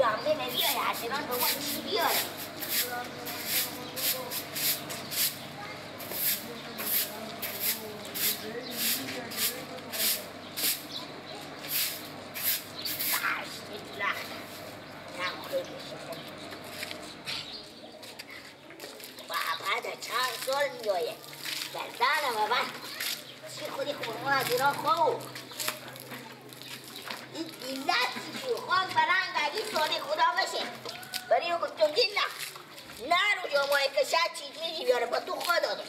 همه نمیای حسنان به ما چی بیاره چند سال میایه گردنم و من چی خودی خورما از ایران خواه این دیلت چی خواهد برنگ اگه سالی خدا بشه برای او گفتم گین نه رو جامعه که شاید چیز میدی بیاره با تو خدا داده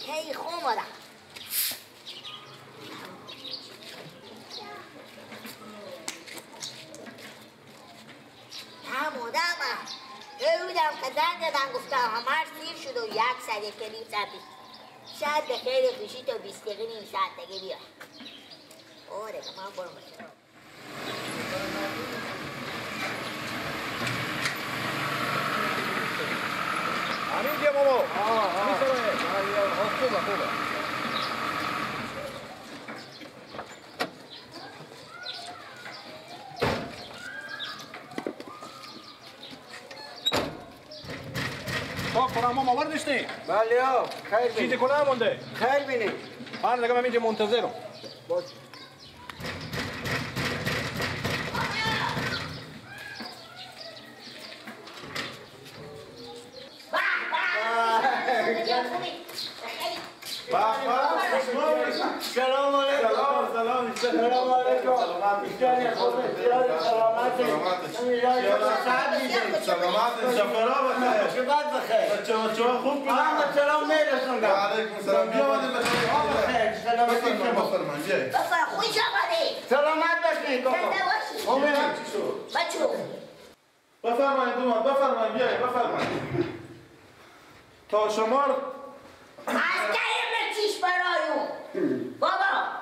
هی خوم آدم هم آدم بودم که زنگ دادن گفتم همه سیر شد و 1 ساعت 1 ساعت شاید به خیر خوشی تا 20 دقیقه نیم ساعت دیگه بیاد آره که من برم بشنم همینجا ماما میسرمه خوبه خوبه ماما وردش نی؟ بله خیر بینی چیزی کنه مونده؟ خیر بینی من دیگه من اینجا منتظرم باش سلام علیکم سلام سلام علیکم بیشتر خوبه سلامت سلامت شفرا بخیر شبت بخیر بچه خوب بودن محمد سلام میرسوندم علیکم سلام بیا آمدیم بخیر سلامت بفرمان بیایی بفر خوش آمده سلامت باشی زنده باشی امیدم چی شد بچو بفرمایید دومان بفرمایید بیایی بفرمایید تا شمار از کریم چیش برایون بابا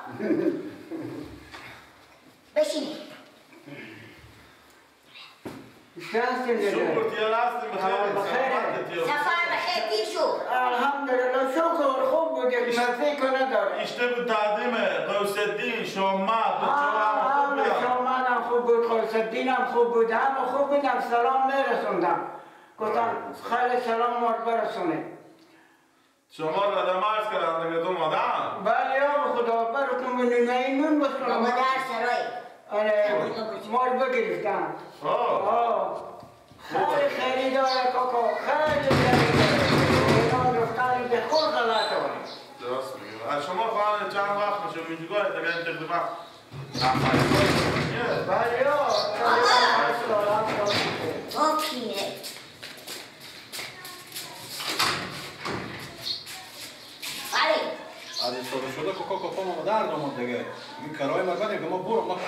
بشینی شانسین دیگه شکر تیار هستیم بخیر سفر بخیر دیر شد الحمدلله شکر خوب بود یک مزه کنه داره اشته بود تعدیم قوس الدین شامت بچه هم خوب بیان شامت هم خوب بود قوس الدین هم خوب بود همه خوب بودم سلام میرسوندم گفتم خیلی سلام مارد برسونه شما را در مرز کردن دیگه تو مادم بله یا خدا براتون به نیمه ایمون بسکنم بابا در سرای آره مارد بگرفتم خیلی خیلی داره کاکا خیلی اینا دختری به خود غلط آره درست میگم از شما خواهن چند وقت میشه میجگاه دیگه این تقریبا بله یا تو کیه از استفاده شده که کاکا ما درد آمد دیگه این کرای مربدیم که ما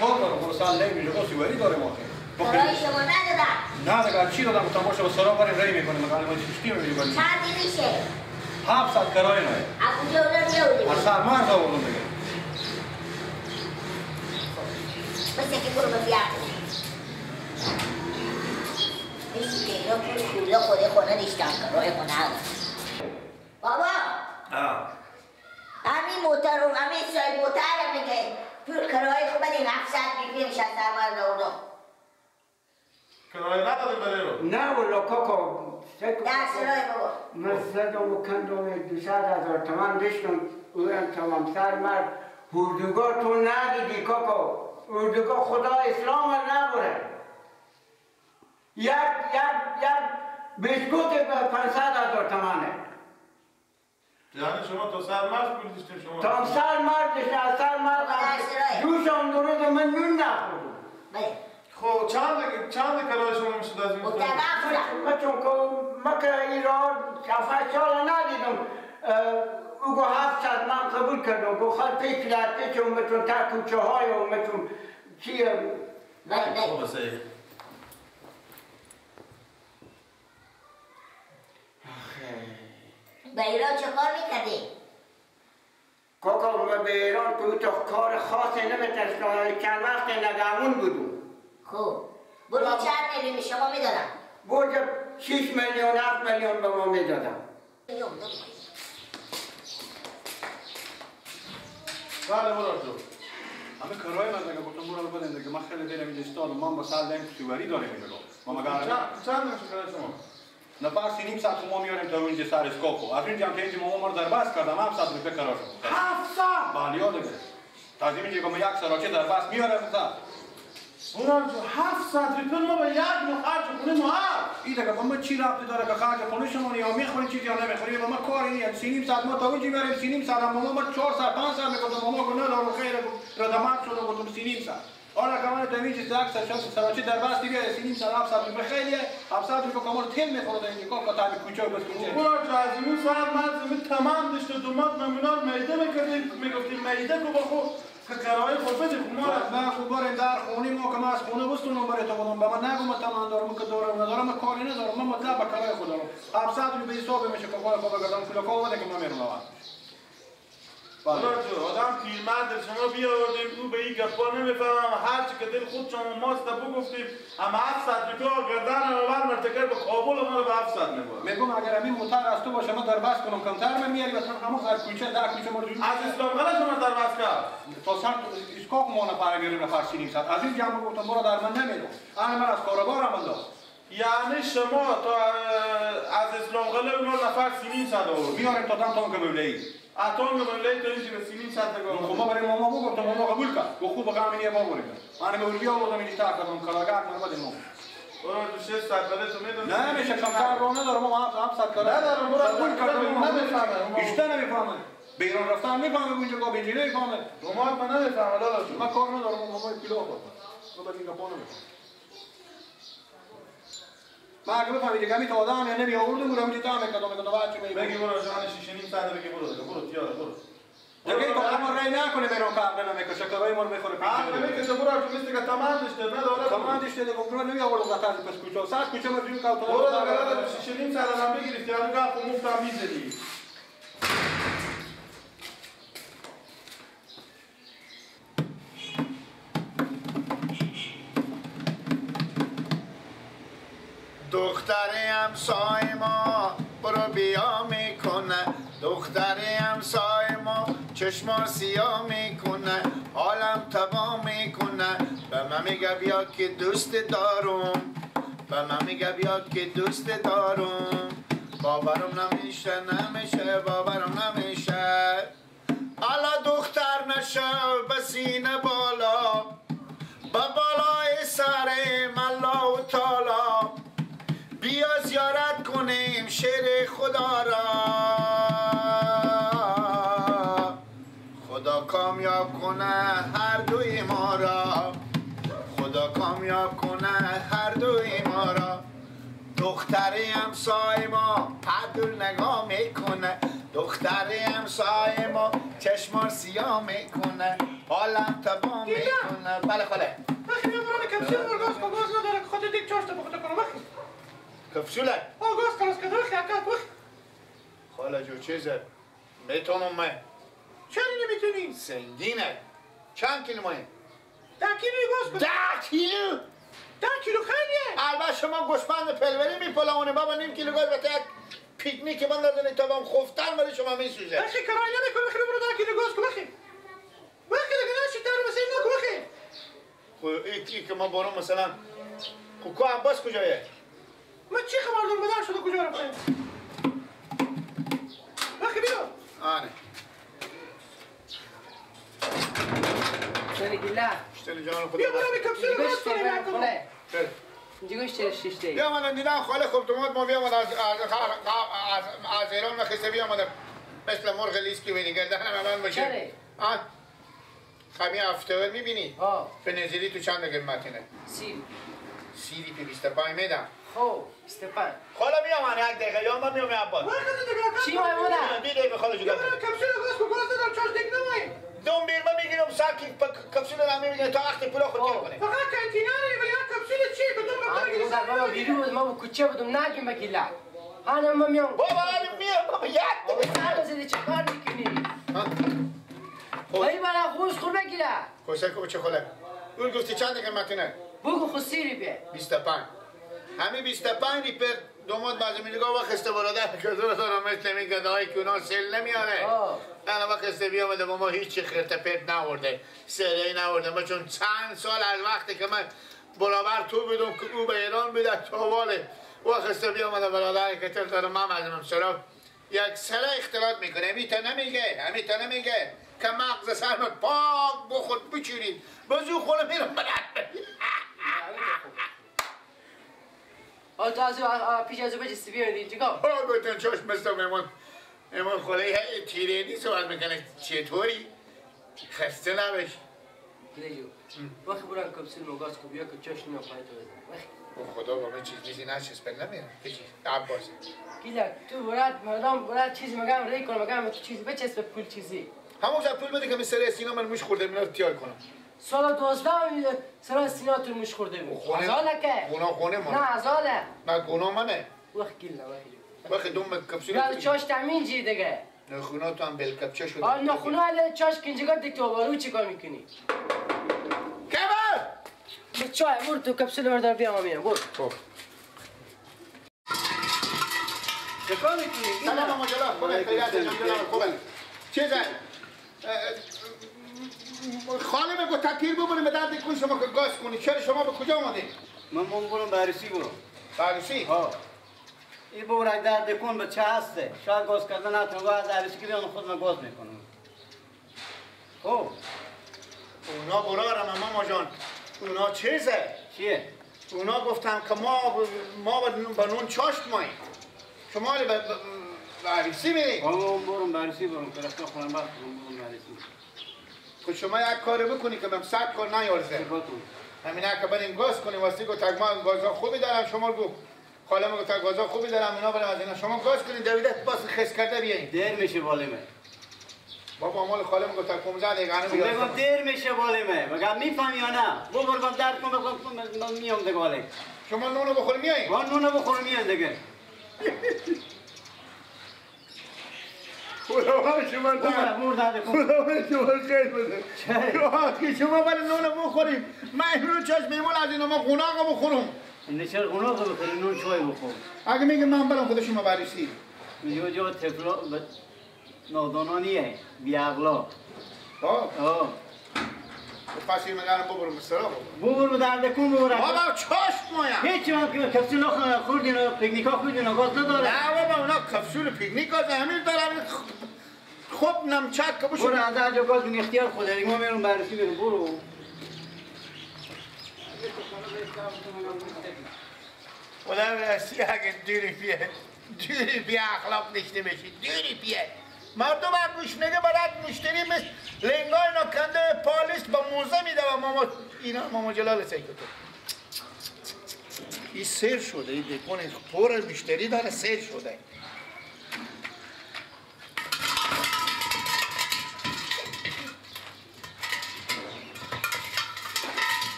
کار دارم برو سال نمیشه با سیوری داریم آخه برای شما ندادم نه دیگه چی دادم گفتم باشه با سرا بریم ری میکنیم مقاله ما چشتی میبینیم چند میشه 700 کرای نه ابوجا اونم میودیم از سرمرز آوردم دیگه بس که برو ببیار بسی که اینا کولا خوده خونه نیشتن کرای خونه هست بابا همین موتر رو همین سای موتر رو میگه پول کرای خوب بدیم 700 میپیم 60 مرد آوردم کرای ندادیم برای رو نه والا کاکا در سرای بابا من زدم و کندم 200,000 تومان داشتم اویم تمام سر مرد اردوگاه تو ندیدی کاکا اردوگاه خدا اسلام نبره یک بسکوت 500,000 تومانه یعنی شما تا سر مرد پول داشتیم شما؟ تا سر مرد داشتم، سر مرد دوشم درود من نون نخوردم. بله. خب چند کرای شما میشد از این گفتم هفت. من چون که ایران 7 سال ندیدم او گو 700 من قبول کردم گو خواهد پیش لحظه چون متون تا کوچه های و متون چیه بله خب بسه به ایران چه کار میکردی؟ کاکا من به ایران تو کار خاصی نمیتونستم چند وقت نگمون بودم خوب برو چند میلیون شما میدادم؟ برج 6 میلیون 7 میلیون به ما میدادم بله مراد جو همه کارهای من دیگه گفتم برو بدین دیگه من خیلی دلم اینجا استاد من با سال دیم سواری داریم اینجا ما مگر چند میشه کرای شما؟ نفر 3.5 ساعت ما میاریم تا اونجا سر اسکوپو از اینجا که اینجا ما در بس کردم 700 روپیه کرا شد 700 بله یاد دیگه تا از اینجا که ما یک سراچه در بس میارم مثلا مراد جو 700 روپیه ما به یک نو خرج کنیم ما این دیگه ما چی رابطه داره که خرج خونه شما یا میخورین چیزی یا نمیخورین ما کاری نیست 3.5 ساعت ما تا اونجا میاریم 3.5 ساعت ما 4 ساعت 5 ساعت میگفتم ما گناه دارم خیر ردمات شده گفتم 3.5 ساعت حالا کمان تمیز است یک سر سراچه در بس دیگه 3.5 ساعت 700 روپیه خیلیه 700 روپیه کامل تل میخوره اینجا که تا کوچه بس کوچه مراد جو از این ساعت مرد تمام داشت دومات نمونار میده میکردیم میگفتیم میده کو بخو که کرای خود بده ما خوب بریم در خونه ما که ما از خونه بستونم برای تو بودم به من نگو من تمام دارم که دارم ندارم من کاری ندارم من مطلب به کرای خود دارم 700 روپیه حساب میشه که خود بگردم پول کو بده که من میرم آقا مراد جو آدم پیرمرد شما بیاوردیم او به این گپا نمیفهمم هر چی که دل خود شما ماست بگفتیم اما 700 روپیه گردن آور مرتکر به کابل ما به 700 میبرد میگم اگر همین موتر از تو باشه ما در بس کنم کمتر من میاری مثلا همون هر کوچه در کوچه ما از اسلام قلعه شما در بس کرد تا سر اسکاک ما نفر گریم نفر 3.5 ساعت از این جمع گفتم برو در من نمیرم من از کاربارم انداز یعنی شما تا از اسلام قلعه اون نفر 3.5 ساعت آورد میاریم تا دم تون که مولایی اتون مولایی تا اینجا به 3.5 ساعت نگاه خب ما برای ماما گفتم ماما قبول کرد گفت خوب بقام اینه ما بریم من مولوی آوردم اینجا تا کردم کلاگات من بعد ما برو تو 6 ساعت بعد تو میدونی نه میشه کمتر رو ندارم ما 700 کار ندارم برو قبول کردم نمیفهمم بیشتر نمیفهمم بیرون رفتن میفهمم اونجا گفت اینجا نمیفهمم دومات من نمیفهمم لالا جو من کار ندارم ماما کیلو خورد تو بعد اینجا پانو ما اگه بفهمی دیگه همین تا آدم یا نمی آوردم برم اینجا تا میکردم میگم بچه می بگی برو جان 6.5 ساعت بگی برو تیار برو دیگه تو کار رای نکنه بیرون کار نمیکنه کارای ما میخوره پیش نمیکشه برو تو مثل که تمام داشته نداره تمام داشته دیگه برو نمی آوردم قطعا پس کوچه ساعت کوچه ما جون کار تو برو دیگه 6.5 ساعت هم بگیرید یعنی گپ مفتم میزدی دختر همسای ما برو بیا میکنه دختر همسای ما چشما سیاه میکنه حالم تبا میکنه به من میگه بیا که دوست دارم به من میگه بیا که دوست دارم باورم نمیشه باورم نمیشه حالا دختر نشو به سینه بالا به بالای سر ملا و تالا بیا زیارت کنیم شیر خدا را خدا کامیاب کنه هر دوی ما را خدا کامیاب کنه هر دوی ما را دختری همسای ما عدل نگاه میکنه دختری همسای ما چشمان سیاه میکنه حالم تبا میکنه بله خاله بخی بیا برای کپسول گاز که گاز نداره که خود دیگه چاشته بخوده کنم بخی کپسوله گاز کلاس که داره خیاکت بخی خاله جو چیزه میتونم من چرا نمیتونی؟ سنگینه چند کیلو مایه؟ 10 کیلوی گاز کن 10 کیلو 10 کیلو خیلیه البته شما گوسفند پلوری میپلونه بابا نیم کیلو گاز بته یک پیکنیک بندازنی تا بام خفتن ولی شما میسوزه بخی کرای نمیکنه بخی برو 10 کیلو گاز کن بخی بخی دیگه نشی تر مسیح نکن بخی خب ای که ما برون مثلا کوکو عباس کجایه؟ من چی خبر دارم بدر شده کجا رفته بخی بیا آنه شده گله اشتری جان خدا بیا برای کپسول گاز کنیم نکنم اینجا گوش شیشته بیا من دیدم خاله خب تومات ما بیا از ایران نخسته بیا مادم مثل مرغ لیست که بینی گردن من باشه چره؟ آه خمی افتور میبینی؟ آه به نظری تو چند قیمتینه؟ سیری پی 25 میدم خب 25 خالا میام من یک دقیقه یا من میام عباس چی مای مادر؟ دیگه به خالا جدا کپسول گاز کو گاز دادم چاش دیگه نمایی دوم بیر من میگیرم ساکی کپسول رو میبینه تا وقتی پولا خود تیر کنه فقط کنتیناری ولی کپسول چی کدوم آه مادر بابا بیرون بود ما با کوچه بودم نگیم بگیلا هنم ما میام بابا میام بابا یاد بابا سر بزدی چه کار میکنی؟ بایی برای خوش خور بگیره خوشن که چه خاله اون گفتی چند قیمتینه؟ بگو خود سیری بیه 25 همین 25 ریپر دوماد مازمی نگاه وقت استبراده که دارم مثل این گدایی که اونا سل نمیاره انا وقت استبیامده ما هیچ خرت پرت نورده سری نورده ما چون چند سال از وقتی که من برابر تو بودم که او به ایران بیده تاواله وقت استبیامده برادر که تل دارم من مازمم سرا یک سره اختلاط میکنه همیتا نمیگه که مغز سرمت پاک بخود بچینید بزو خونه میرم برد تو از پیش از او بجستی بیاردی چیکار؟ گفتن چاش مثل ایمان خونه تیرینی سوال میکنه چطوری؟ خسته نبش لیجو وقتی بران کپسول مگاز کو بیا که چاش نمیاد پای تو او خدا با من چیز میزی نشست بل نمیرم که چیز عباس گیلا تو برات چیزی مگم ری کنم مگم تو چیزی بچسب پول چیزی همون جا پول بده که من سر سینا من موش خورده مینا رو تیار کنم سال 12 سر سینا تو موش خورده بود ازاله که گناه خونه من نه ازاله نه گناه منه وقت گیلا وقتی دوم کپسول یا چاش تامین جی دیگه نخونا تو هم بل کپچه شده نخونا علی چاش کنجگاه دیکتو بارو چیکار میکنی کبر چای برو تو کپسول بردار بیام میام برو چکار میکنی؟ سلام مجلا خوبه خیلیت جمجلا خوبه چیزه خاله بگو تکیر ببونیم به درد کن شما که گاز کنی چرا شما به کجا آمدید؟ من برم بررسی برم عروسی؟ ها این بورک درد کن به چه هسته شاید گاز کردن نتونم و از عروسی که بیان خود من گاز میکنم خب اونا برارم اما جان اونا چیزه؟ چیه؟ اونا گفتن که ما با نون چاشت ماییم شما به عروسی میریم برم بررسی برم که رفته خونم برم بررسی خود شما یک کاری بکنی که من 100 کار نیارزه همینه که بریم گاز کنیم واسه گو تک ما گازا خوبی دارم شما گو خاله ما گو گازا خوبی دارم اینا بریم از اینا شما گاز کنید دویدت باز خس کرده بیایید دیر میشه بالمه بابا مال خاله ما گو تک 15 دقیقه بگم دیر میشه بالمه مگم میفهم یا نه ببر من درد کن بگم من میام دیگه باله شما نونو بخوری میایید من نونو بخورم میاد دیگه خدا شما خیر بده که شما برای نون بخوریم من اینو چاش میمون از اینا ما قناق بخورم نشر قناق بخوریم نون چای بخورم اگه میگه من برم خود شما بررسی میگه جو تفلا نادانانیه بیعقلا ها پس این مگرم ببرم بسرا ببر درد کن ببر بابا چاش مایم هیچ وقت کپسول خوردین و پیکنیکا خوردین و گاز نداره نه بابا اونا کپسول پیکنیک از همین دارن خب نمچک که بشو برو از هر جا گاز بین اختیار خود دیگه ما میرم بررسی بریم برو خدا برسی اگه دوری بی اخلاق نشته بشید دوری بیه مردم هم گوشنگه برد مشتری مثل لنگای نکنده پالیست با موزه میده و ماما جلال سیکتو این سیر شده این بکنه پر مشتری داره سیر شده